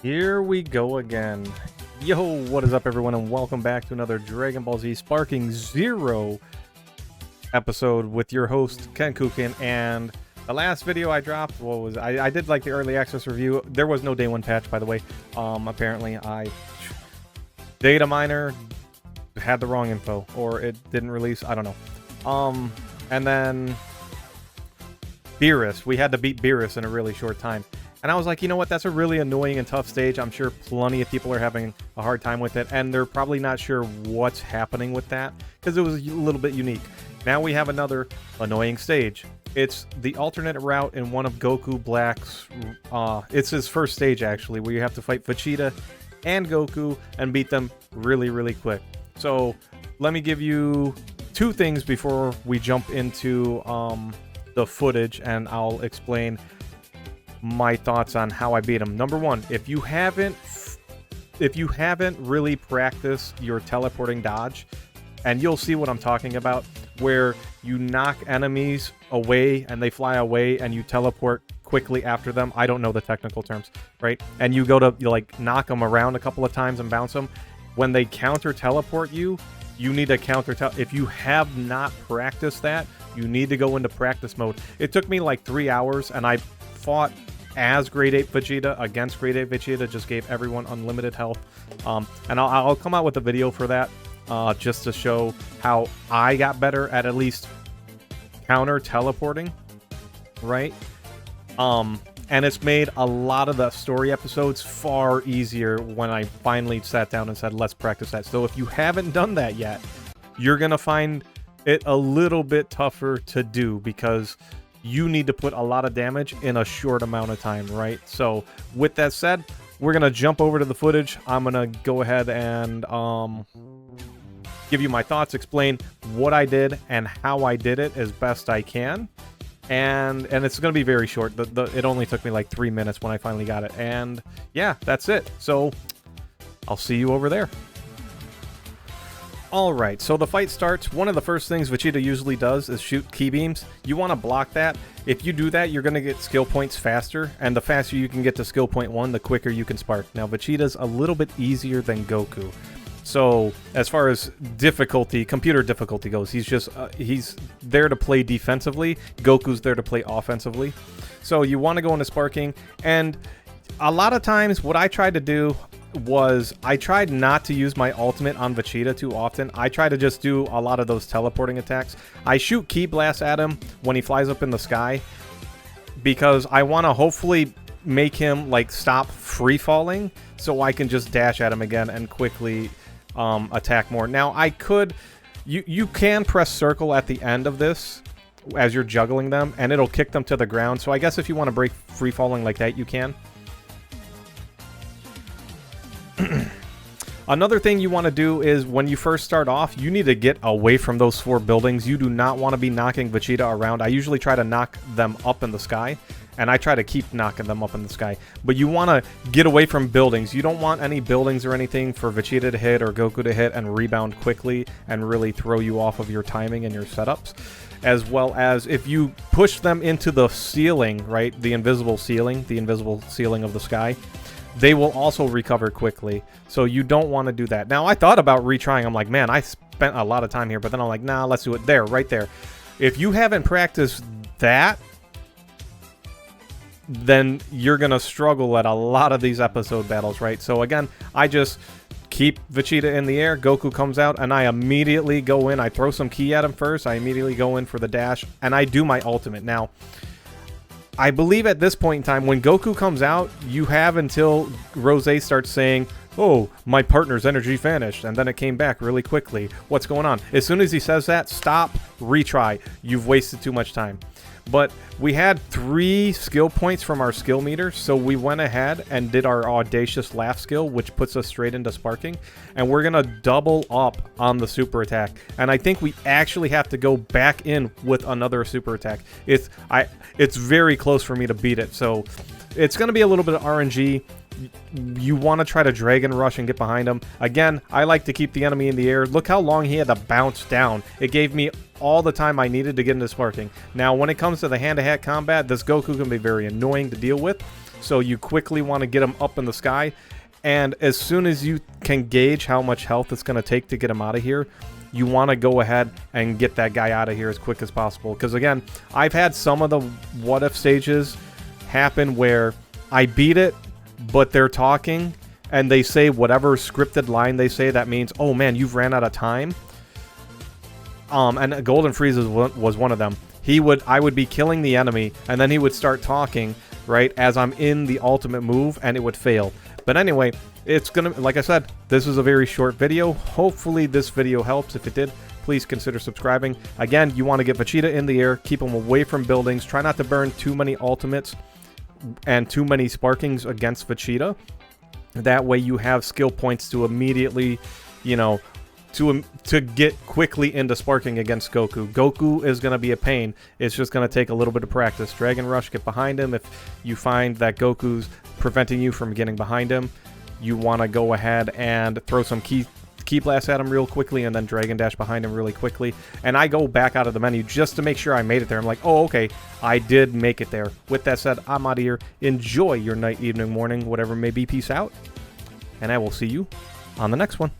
Here we go again. Yo, what is up, everyone, and welcome back to another Dragon Ball Z Sparking Zero episode with your host, Kenkukun. And the last video I dropped, I did like the early access review. There was no day one patch, by the way. Apparently, data miner had the wrong info, or it didn't release. I don't know. And then Beerus, we had to beat Beerus in a really short time. And I was like, you know what, that's a really annoying and tough stage. I'm sure plenty of people are having a hard time with it, and they're probably not sure what's happening with that, because it was a little bit unique. Now we have another annoying stage. It's the alternate route in one of Goku Black's, it's his first stage, actually, where you have to fight Vegeta and Goku and beat them really, really quick. So, let me give you two things before we jump into the footage, and I'll explain my thoughts on how I beat him. Number one, if you haven't really practiced your teleporting dodge, and you'll see what I'm talking about, where you knock enemies away and they fly away and you teleport quickly after them. I don't know the technical terms, right? And you go to like knock them around a couple of times and bounce them. When they counter teleport you, you need to if you have not practiced that, you need to go into practice mode. It took me like 3 hours, and I fought as Grade 8 Vegeta against Grade 8 Vegeta, just gave everyone unlimited health. And I'll come out with a video for that, just to show how I got better at least counter teleporting, right? And it's made a lot of the story episodes far easier when I finally sat down and said, let's practice that. So if you haven't done that yet, you're gonna find it a little bit tougher to do, because you need to put a lot of damage in a short amount of time, right? So with that said, we're gonna jump over to the footage. I'm gonna go ahead and give you my thoughts, explain what I did and how I did it as best I can, and it's gonna be very short. It only took me like 3 minutes when I finally got it, and yeah, that's it. So I'll see you over there. Alright, so the fight starts. One of the first things Vegeta usually does is shoot ki beams. You want to block that. If you do that, you're going to get skill points faster, and the faster you can get to skill point 1, the quicker you can spark. Now, Vegeta's a little bit easier than Goku. So, as far as difficulty, computer difficulty goes, he's there to play defensively. Goku's there to play offensively. So, you want to go into sparking, and a lot of times what I tried to do was I tried not to use my ultimate on Vegeta too often. I try to just do a lot of those teleporting attacks. I shoot Ki Blast at him when he flies up in the sky, because I want to hopefully make him like stop free falling, so I can just dash at him again and quickly attack more. Now you can press circle at the end of this as you're juggling them, and it'll kick them to the ground. So I guess if you want to break free falling like that, you can. Another thing you want to do is when you first start off, you need to get away from those 4 buildings. You do not want to be knocking Vegeta around. I usually try to knock them up in the sky, and I try to keep knocking them up in the sky. But you want to get away from buildings. You don't want any buildings or anything for Vegeta to hit or Goku to hit and rebound quickly and really throw you off of your timing and your setups. As well as if you push them into the ceiling, right, the invisible ceiling of the sky, they will also recover quickly. So you don't want to do that. Now, I thought about retrying. I'm like, man, I spent a lot of time here. But then I'm like, nah, let's do it there, right there. If you haven't practiced that, then you're going to struggle at a lot of these episode battles, right? So again, I just keep Vegeta in the air. Goku comes out, and I immediately go in. I throw some ki at him first. I immediately go in for the dash, and I do my ultimate. Now, I believe at this point in time, when Goku comes out, you have until Rose starts saying, oh, my partner's energy vanished, and then it came back really quickly. What's going on? As soon as he says that, stop, retry. You've wasted too much time. But we had 3 skill points from our skill meter, so we went ahead and did our Audacious Laugh skill, which puts us straight into sparking, and we're going to double up on the super attack. And I think we actually have to go back in with another super attack. It's very close for me to beat it, so it's going to be a little bit of RNG. You want to try to Dragon Rush and get behind him. Again, I like to keep the enemy in the air. Look how long he had to bounce down. It gave me all the time I needed to get into sparking. Now, when it comes to the hand-to-hand combat, this Goku can be very annoying to deal with. So you quickly want to get him up in the sky, and as soon as you can gauge how much health it's going to take to get him out of here, you want to go ahead and get that guy out of here as quick as possible. Because again, I've had some of the what if stages happen where I beat it, but they're talking and they say whatever scripted line they say, that means, oh man, you've ran out of time. And Golden Freeze was one of them. I would be killing the enemy, and then he would start talking, right, as I'm in the ultimate move, and it would fail. But anyway, it's gonna, like I said, this is a very short video. Hopefully this video helps. If it did, please consider subscribing. Again, you want to get Vegeta in the air, keep him away from buildings, try not to burn too many ultimates and too many sparkings against Vegeta. That way you have skill points to immediately, you know, to get quickly into sparking against Goku. Goku is going to be a pain. It's just going to take a little bit of practice. Dragon Rush, get behind him. If you find that Goku's preventing you from getting behind him, you want to go ahead and throw some Ki Blast at him real quickly, and then Dragon Dash behind him really quickly. And I go back out of the menu just to make sure I made it there. I'm like, oh, okay, I did make it there. With that said, I'm out of here. Enjoy your night, evening, morning, whatever it may be. Peace out. And I will see you on the next one.